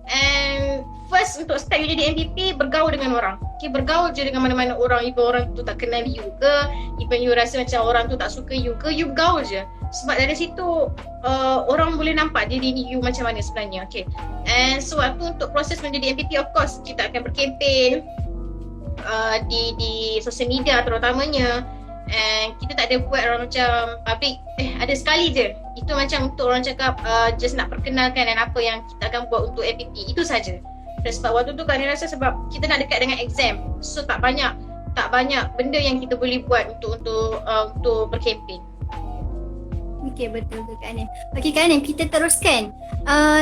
And first untuk start you jadi MPP, bergaul dengan orang. Okay, bergaul je dengan mana-mana orang. Even orang tu tak kenal you ke, even you rasa macam orang tu tak suka you ke, you bergaul je. Sebab dari situ orang boleh nampak diri you macam mana sebenarnya. Okay, and so waktu untuk proses menjadi MPP, of course kita akan berkempen di sosial media terutamanya. And kita tak ada buat orang macam public, ada sekali je. Itu macam untuk orang cakap just nak perkenalkan dan apa yang kita akan buat untuk MPP, itu saja. Dan sebab waktu tu Kak Anim rasa sebab kita nak dekat dengan exam, so tak banyak benda yang kita boleh buat untuk berkempen. Okey, betul tu Kak Anim. Okey Kak Anim, kita teruskan.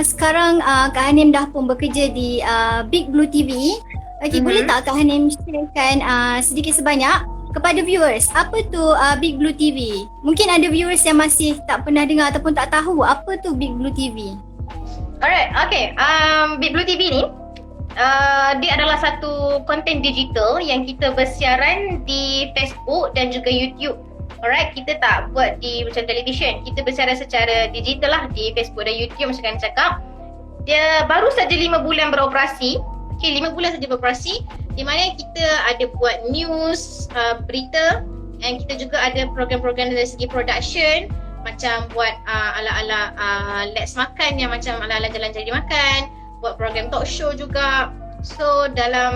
Sekarang Kak Anim dah pun bekerja di Big Blue TV. Okey, boleh tak Kak Anim sharekan sedikit sebanyak kepada viewers, apa tu Big Blue TV? Mungkin ada viewers yang masih tak pernah dengar ataupun tak tahu apa tu Big Blue TV. Alright, okay. Big Blue TV ni dia adalah satu konten digital yang kita bersiaran di Facebook dan juga YouTube. Alright, kita tak buat di macam television. Kita bersiaran secara digital lah di Facebook dan YouTube macam kan cakap. Dia baru saja 5 bulan beroperasi. Okay, 5 bulan saja beroperasi, di mana kita ada buat news, berita, dan kita juga ada program-program dari segi production, macam buat ala-ala let's makan yang macam ala-ala jalan jadi makan, buat program talk show juga. So dalam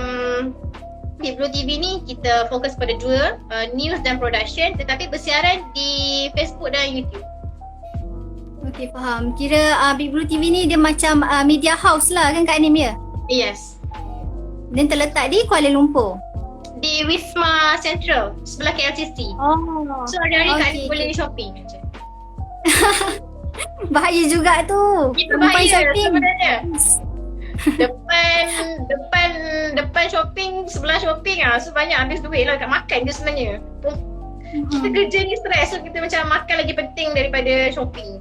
Big Blue TV ni kita fokus pada dua, news dan production, tetapi bersiaran di Facebook dan YouTube. Okey, faham. Kira Big Blue TV ni dia macam media house lah kan Kak Anim ya? Yes. Dan terletak di Kuala Lumpur. Di Wisma Central sebelah KLCC. Oh. So hari-hari Kak Anim boleh shopping je. Bahaya juga tu. Itu Perempuan bahaya shopping. sebenarnya. depan shopping, sebelah shopping So banyak habis duit lah kat makan je sebenarnya. Kita kerja ni stres, so kita macam makan lagi penting daripada shopping.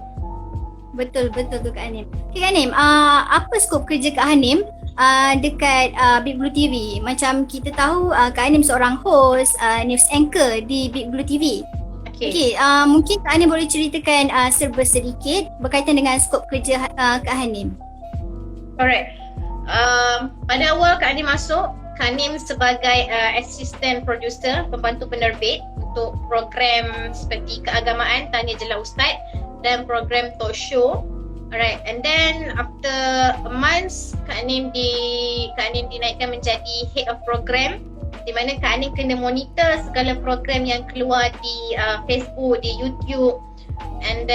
Betul tu Kak Hanim. Okay Kak Hanim, apa skop kerja Kak Hanim dekat Big Blue TV? Macam kita tahu Kak Hanim seorang host, news anchor di Big Blue TV. Okay, mungkin Kak Hanim boleh ceritakan serba sedikit berkaitan dengan skop kerja Kak Hanim. Alright. Pada awal Kak Hanim masuk, Kak Hanim sebagai assistant producer, pembantu penerbit untuk program seperti keagamaan, Tanya Jelah Ustaz, dan program talk show. Alright, and then after a month Kak Hanim dinaikkan menjadi head of program, di mana Kak Hanim kena monitor segala program yang keluar di Facebook, di YouTube. And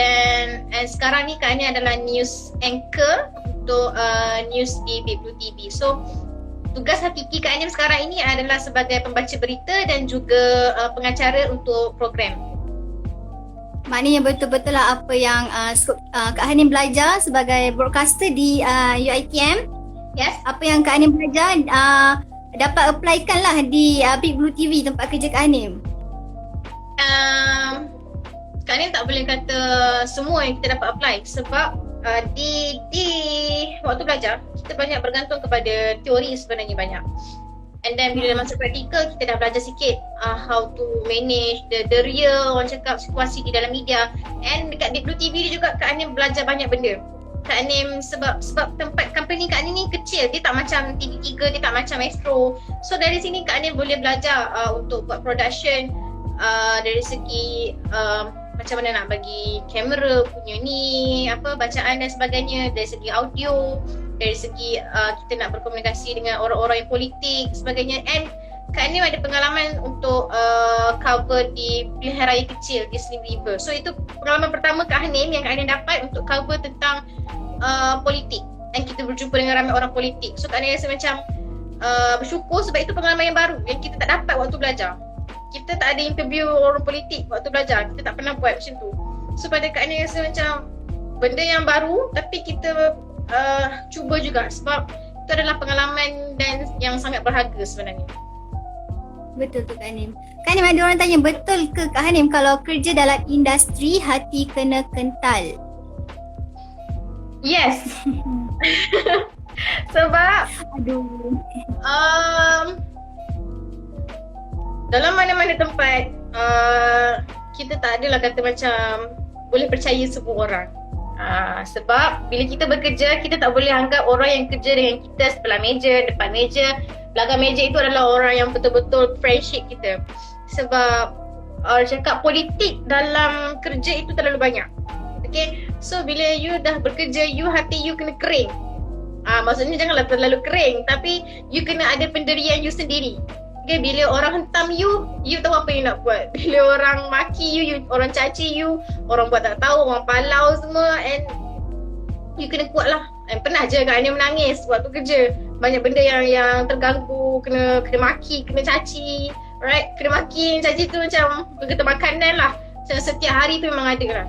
sekarang ni Kak Hanim adalah news anchor untuk news di Big Blue TV. So tugas hakiki Kak Hanim sekarang ini adalah sebagai pembaca berita dan juga pengacara untuk program. Maknanya betul-betul lah apa yang Kak Hanim belajar sebagai broadcaster di UiTM. Yes. Apa yang Kak Hanim belajar dapat applykan lah di Big Blue TV, tempat kerja Kak Hanim. Kak Hanim tak boleh kata semua yang kita dapat apply, sebab di waktu belajar kita banyak bergantung kepada teori sebenarnya banyak. And then bila masa praktikal kita dah belajar sikit how to manage the real orang cakap situasi di dalam media. And dekat Big Blue TV ni juga Kak Hanim belajar banyak benda. Kak Hanim sebab tempat company Kak Hanim ni kecil, dia tak macam TV3, dia tak macam Astro. So dari sini Kak Hanim boleh belajar untuk buat production dari segi macam mana nak bagi kamera punya ni, bacaan dan sebagainya, dari segi audio, dari segi kita nak berkomunikasi dengan orang-orang yang politik sebagainya. And Kak Hanim ada pengalaman untuk cover di pilihan raya kecil di Slim River. So itu pengalaman pertama Kak Hanim yang Kak Hanim dapat untuk cover tentang politik, dan kita berjumpa dengan ramai orang politik. So Kak Hanim rasa macam bersyukur sebab itu pengalaman yang baru yang kita tak dapat waktu belajar. Kita tak ada interview orang politik waktu belajar, kita tak pernah buat macam tu. So pada Kak Hanim rasa macam benda yang baru, tapi kita cuba juga sebab itu adalah pengalaman dan yang sangat berharga sebenarnya. Betul tu Kak Hanim. Kak Hanim, ada orang tanya, betul ke Kak Hanim kalau kerja dalam industri hati kena kental? Yes. Sebab dalam mana-mana tempat kita tak adalah kata macam boleh percaya semua orang. Sebab bila kita bekerja, kita tak boleh anggap orang yang kerja dengan kita sebelah meja, depan meja, belakang meja itu adalah orang yang betul-betul friendship kita. Sebab cakap politik dalam kerja itu terlalu banyak. Okay, so bila you dah bekerja, hati you kena kering. Maksudnya janganlah terlalu kering, tapi you kena ada pendirian you sendiri. Okay, bila orang hentam you tahu apa you nak buat. Bila orang maki you, orang caci you, orang buat tak tahu, orang palau semua, and you kena kuat lah. And pernah je Kak Hanim menangis waktu kerja. Banyak benda yang terganggu, kena maki, kena caci, right? Kena maki, caci tu macam berkata makanan lah. Macam setiap hari tu memang ada lah.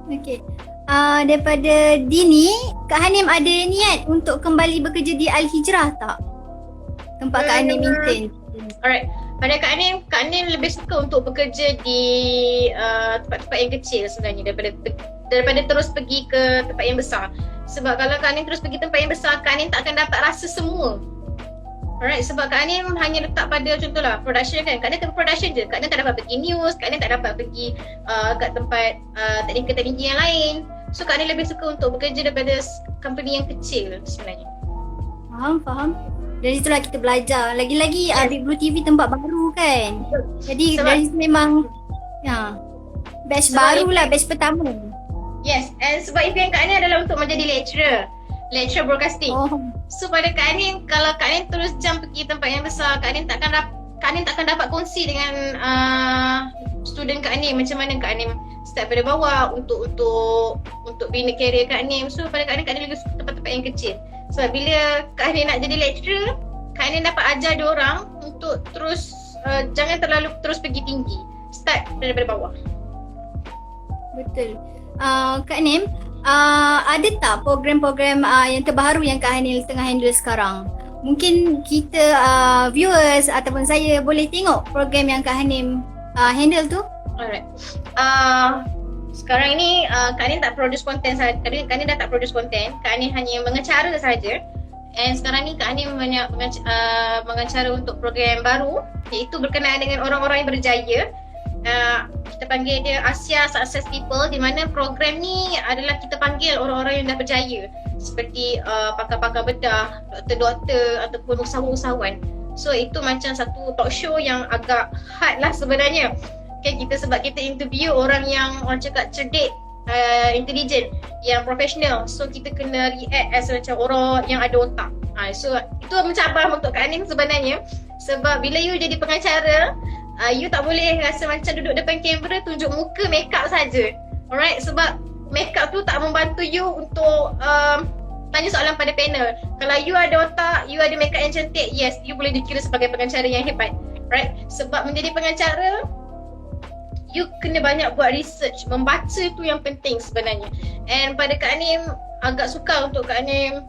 Okay. Daripada dini, Kak Hanim ada niat untuk kembali bekerja di Al-Hijrah tak? Tempat Kak Hanim intern. Alright. Pada Kak Anim lebih suka untuk bekerja di tempat-tempat yang kecil sebenarnya daripada terus pergi ke tempat yang besar. Sebab kalau Kak Anim terus pergi tempat yang besar, Kak Anim tak akan dapat rasa semua. Alright, sebab Kak Anim hanya letak pada contohlah production kan. Kak Anim tempat production je. Kak Anim tak dapat pergi news, Kak Anim tak dapat pergi kat tempat teknik-teknik yang lain. So Kak Anim lebih suka untuk bekerja daripada company yang kecil sebenarnya. Faham. Dari itulah kita belajar. Lagi-lagi Big Blue TV tempat baru kan. Jadi dari situ memang batch baru lah, batch pertama. Yes, and sebab impian Kak Anim adalah untuk menjadi lecturer broadcasting. So pada Kak Anim, kalau Kak Anim terus jump pergi tempat yang besar, Kak Anim takkan dapat kongsi dengan student Kak Anim macam mana Kak Anim start pada bawah untuk bina career Kak Anim. So pada Kak Anim lebih suka tempat-tempat yang kecil. Sebab bila Kak Anim nak jadi lecturer, Kak Anim dapat ajar dia orang untuk terus jangan terlalu terus pergi tinggi. Start daripada bawah. Betul. Kak Anim, ada tak program-program yang terbaru yang Kak Anim tengah handle sekarang? Mungkin kita viewers ataupun saya boleh tengok program yang Kak Anim handle tu? Alright. Sekarang ini Kak Anim tak produce content sahaja. Kak Anim dah tak produce content. Kak Anim hanya mengacara sahaja. And sekarang ni Kak Anim banyak mengacara untuk program baru, iaitu berkenaan dengan orang-orang yang berjaya. Kita panggil dia Asia Success People, di mana program ni adalah kita panggil orang-orang yang dah berjaya, seperti pakar-pakar bedah, doktor-doktor ataupun usahawan-usahawan. So itu macam satu talk show yang agak hard lah sebenarnya. Kita sebab kita interview orang yang orang cakap cerdik, intelligent, yang profesional. So kita kena react as macam orang yang ada otak. So itu mencabar untuk Kak Anim sebenarnya. Sebab bila you jadi pengacara, you tak boleh rasa macam duduk depan kamera tunjuk muka make up saja. Alright, sebab make up tu tak membantu you untuk tanya soalan pada panel. Kalau you ada otak, you ada make up yang cantik, yes, you boleh dikira sebagai pengacara yang hebat. Right? Sebab menjadi pengacara, you kena banyak buat research, membaca tu yang penting sebenarnya. And pada Kak Anim, agak sukar untuk Kak Anim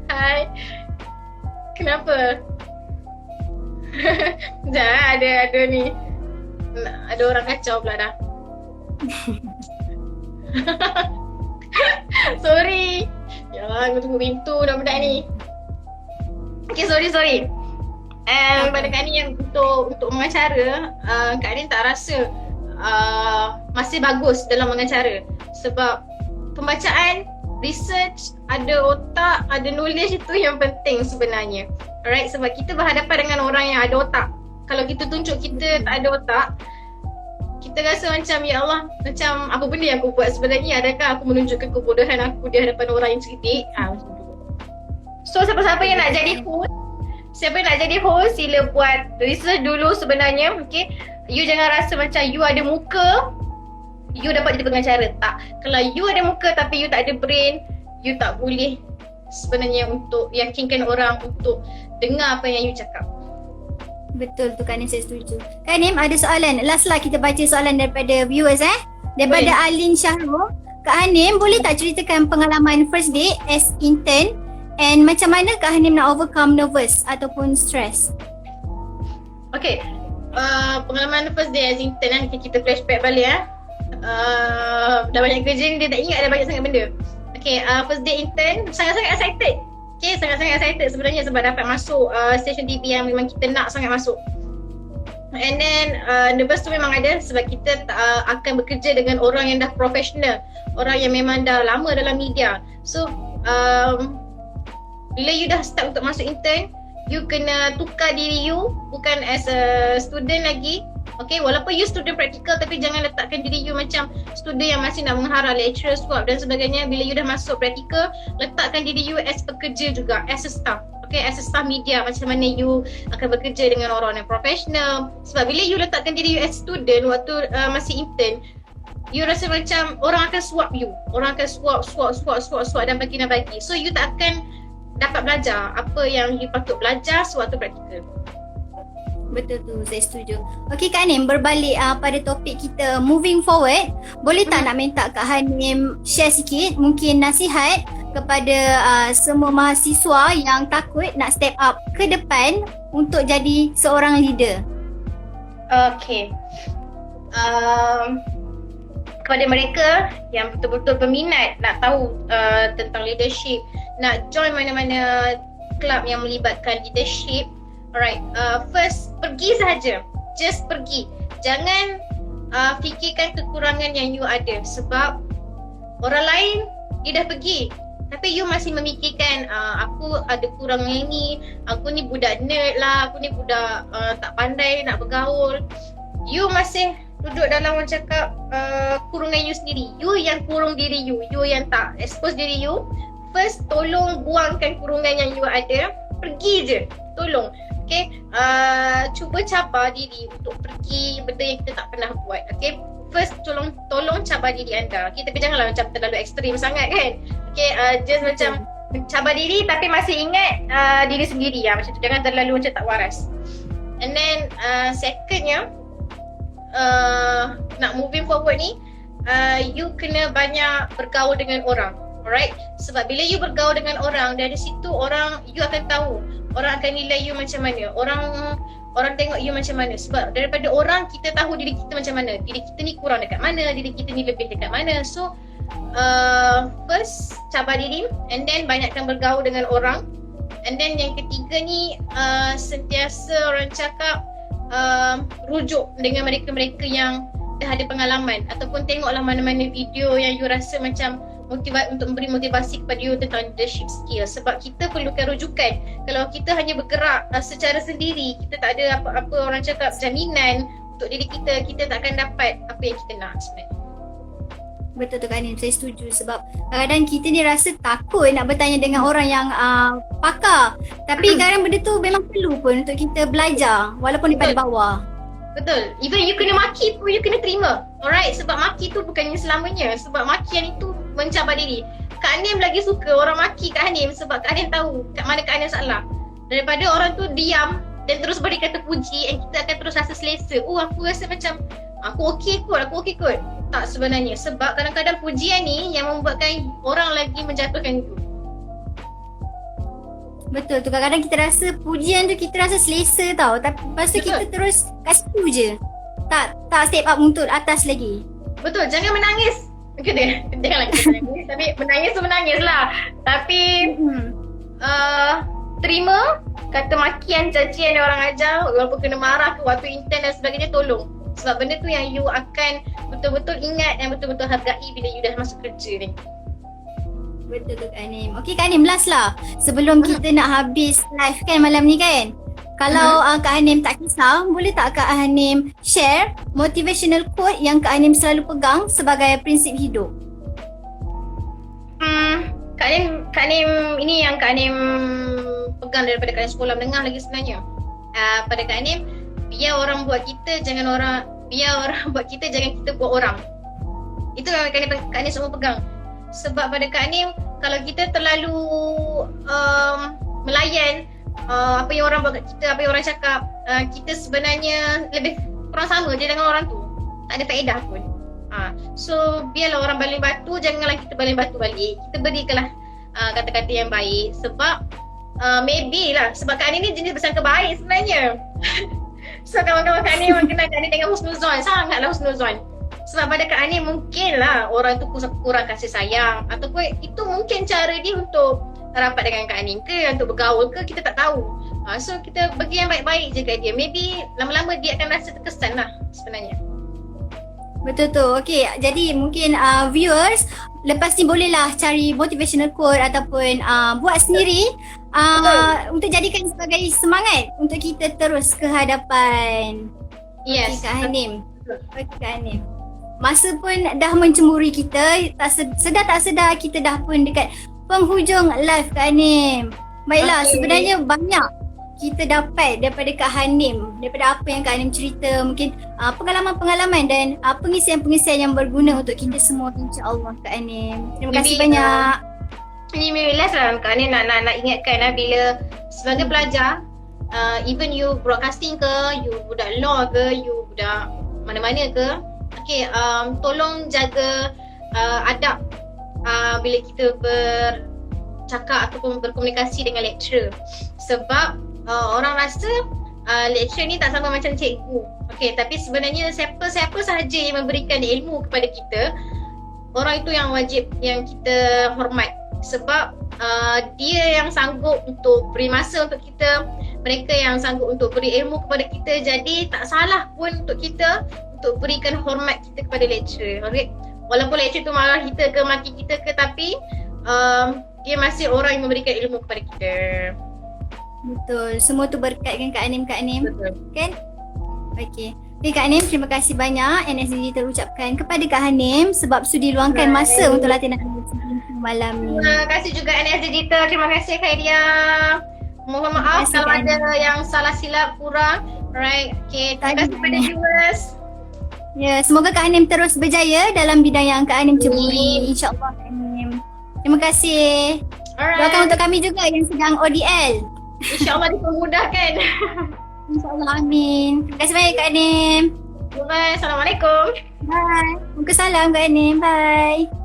Hai. Kenapa? Jangan ada ni. Ada orang kacau pula dah. Sorry. Yalah, aku tunggu pintu dah budak ni. Okay, sorry. Pada Kak Anim untuk mengacara, Kak Anim tak rasa masih bagus dalam mengacara. Sebab pembacaan, research, ada otak, ada knowledge, itu yang penting sebenarnya. Alright, sebab kita berhadapan dengan orang yang ada otak. Kalau kita tunjuk kita tak ada otak, kita rasa macam, ya Allah, macam apa benda yang aku buat sebenarnya? Adakah aku menunjukkan kebodohan aku di hadapan orang yang cerdik? So siapa-siapa yang nak jadi host, sila buat research dulu sebenarnya. Okay, you jangan rasa macam you ada muka, you dapat jadi pengacara. Tak. Kalau you ada muka tapi you tak ada brain, you tak boleh sebenarnya untuk yakinkan orang untuk dengar apa yang you cakap. Betul tu Kak Anim, saya setuju. Kak Anim, ada soalan. Last lah kita baca soalan daripada viewers Daripada boleh. Alin Syahrul. Kak Anim, boleh tak ceritakan pengalaman first day as intern and macam mana Kak Anim nak overcome nervous ataupun stress? Okay, pengalaman first day as intern kita flashback balik dah banyak kerja ni, dia tak ingat ada banyak sangat benda. Okay, first day intern, sangat-sangat excited. Okay, sangat-sangat excited sebenarnya sebab dapat masuk stesen TV yang memang kita nak sangat masuk. And then nervous tu memang ada sebab kita akan bekerja dengan orang yang dah profesional, orang yang memang dah lama dalam media. So bila you dah start untuk masuk intern, you kena tukar diri you bukan as a student lagi. Okay, walaupun you student practical, tapi jangan letakkan diri you macam student yang masih nak menghara lecturer, swab dan sebagainya. Bila you dah masuk practical, letakkan diri you as pekerja juga, as a staff. Okay, as a staff media, macam mana you akan bekerja dengan orang yang profesional. Sebab bila you letakkan diri you as student waktu masih intern, you rasa macam orang akan swap you. Orang akan swap dan bagi. So you tak akan dapat belajar apa yang you patut belajar sewaktu praktikal. Betul tu, saya setuju. Okey Kak Hanim, berbalik pada topik kita moving forward, boleh tak nak minta Kak Hanim share sikit mungkin nasihat kepada semua mahasiswa yang takut nak step up ke depan untuk jadi seorang leader? Okay. Kepada mereka yang betul-betul berminat nak tahu tentang leadership, nak join mana-mana kelab yang melibatkan leadership, alright, first pergi sahaja, just pergi. Jangan fikirkan kekurangan yang you ada, sebab orang lain dia dah pergi tapi you masih memikirkan aku ada kurang yang ni, aku ni budak nerd lah, aku ni budak tak pandai nak bergaul. You masih duduk dalam orang cakap kurungan you sendiri. You yang kurung diri you, you yang tak expose diri you. First tolong buangkan kurungan yang you ada, pergi je, tolong. Okay, cuba cabar diri untuk pergi benda yang kita tak pernah buat. Okay, first tolong cabar diri anda. Okay, tapi janganlah macam terlalu ekstrim sangat kan. Okay, just macam cabar diri tapi masih ingat diri sendiri ya, macam tu. Jangan terlalu macam tak waras. And then secondnya, nak moving forward ni, you kena banyak bergaul dengan orang. Alright, sebab bila you bergaul dengan orang, dari situ orang, you akan tahu, orang akan nilai you macam mana, orang tengok you macam mana. Sebab daripada orang, kita tahu diri kita macam mana, diri kita ni kurang dekat mana, diri kita ni lebih dekat mana. So first cabar diri, and then banyakkan bergaul dengan orang. And then yang ketiga ni, sentiasa orang cakap rujuk dengan mereka-mereka yang dah ada pengalaman, ataupun tengoklah mana-mana video yang you rasa macam untuk memberi motivasi kepada you tentang leadership skill. Sebab kita perlukan rujukan. Kalau kita hanya bergerak secara sendiri, kita tak ada apa-apa orang cakap jaminan untuk diri kita, kita tak akan dapat apa yang kita nak sebenarnya. Betul tu Kak Hanim, saya setuju. Sebab kadang-kadang kita ni rasa takut nak bertanya dengan orang yang pakar. Tapi kadang benda tu memang perlu pun untuk kita belajar walaupun daripada bawah. Betul. Even you kena maki pun you kena terima. Alright, sebab maki tu bukannya selamanya. Sebab makian itu mencabar diri. Kak Hanim lagi suka orang maki Kak Hanim sebab Kak Hanim tahu kat mana Kak Hanim salah. Daripada orang tu diam dan terus beri kata puji, and kita akan terus rasa selesa. Oh, aku rasa macam aku okey kot. Tak sebenarnya. Sebab kadang-kadang pujian ni yang membuatkan orang lagi menjatuhkan you. Betul tu, kadang-kadang kita rasa pujian tu kita rasa selesa tau. Tapi lepas tu kita terus kat situ je. Tak step up untuk atas lagi. Betul, jangan menangis. Janganlah kita menangis. Tapi menangis tu menangis lah. Tapi terima kata makian, cacian yang orang ajar, walaupun kena marah ke waktu intern dan sebagainya, tolong. Sebab benda tu yang you akan betul-betul ingat dan betul-betul hargai bila you dah masuk kerja ni. Betul tu Kak Hanim. Okey Kak Hanim, last lah sebelum kita nak habis live kan malam ni kan. Kalau Kak Hanim tak kisah, boleh tak Kak Hanim share motivational quote yang Kak Hanim selalu pegang sebagai prinsip hidup? Kak Hanim ini yang Kak Hanim pegang daripada Kak Hanim sekolah menengah lagi sebenarnya. Pada Kak Hanim, biar orang buat kita, jangan buat kita, jangan kita buat orang. Itu yang Kak Hanim semua pegang. Sebab pada Kak Hanim, kalau kita terlalu melayan apa yang orang buat kat kita, apa yang orang cakap, kita sebenarnya lebih kurang sama je dengan orang tu. Tak ada faedah pun. So biarlah orang baling batu, janganlah kita baling batu balik. Kita berikanlah kata-kata yang baik. Sebab maybe lah, sebab Kak Hanim ni jenis bersangka baik sebenarnya. So kawan-kawan Kak Hanim memang kenal Kak Hanim dengan husnuzon, sangatlah husnuzon. Sebab pada Kak Hanim mungkin lah orang tu kurang kasih sayang, ataupun itu mungkin cara dia untuk rapat dengan Kak Hanim ke, untuk bergaul ke, kita tak tahu. So kita bagi yang baik-baik je kat dia. Maybe lama-lama dia akan rasa terkesan lah sebenarnya. Betul tu. Okay, jadi mungkin viewers lepas ni bolehlah cari motivational quote ataupun buat sendiri untuk jadikan sebagai semangat untuk kita terus ke hadapan. Yes. Okay, Kak Hanim. Okay, Kak Hanim. Masa pun dah mencemburi kita, sedar tak sedar kita dah pun dekat penghujung live Kak Hanim. Baiklah, sebenarnya banyak kita dapat daripada Kak Hanim, daripada apa yang Kak Hanim cerita, mungkin pengalaman-pengalaman dan pengisian-pengisian yang berguna untuk kita semua, insya-Allah Kak Hanim. Terima kasih banyak. Ini last lah Kak Hanim nak ingatkan bila sebagai pelajar, even you broadcasting ke, you budak law ke, you budak mana-mana ke, okay, tolong jaga adab bila kita bercakap ataupun berkomunikasi dengan lecturer. Sebab orang rasa lecturer ni tak sama macam cikgu. Okay, tapi sebenarnya siapa sahaja yang memberikan ilmu kepada kita, orang itu yang wajib yang kita hormat. Sebab dia yang sanggup untuk beri masa untuk kita, mereka yang sanggup untuk beri ilmu kepada kita. Jadi tak salah pun untuk kita untuk berikan hormat kita kepada lecturer. Okay? Walaupun lecturer tu marah kita ke, maki kita ke, tapi dia masih orang yang memberikan ilmu kepada kita. Betul. Semua tu berkat kan Kak Anim? Betul. Kan? Okey. Okay, Kak Hanim, terima kasih banyak NSDG terucapkan kepada Kak Hanim sebab sudi luangkan masa untuk latihan malam ni. Terima kasih juga NS Digital. Terima kasih Kak Edia. Mohon maaf kalau ada yang salah silap, kurang. Alright. Okay. Terima kasih kepada viewers. Ya, semoga Kak Hanim terus berjaya dalam bidang yang Kak Hanim ceburi. InsyaAllah Kak Hanim. Terima kasih. Alright. Doakan untuk kami juga yang sedang ODL. InsyaAllah dipermudahkan. InsyaAllah, amin. Terima kasih banyak Kak Hanim. Bye. Assalamualaikum. Bye. Waalaikumsalam Kak Hanim. Bye.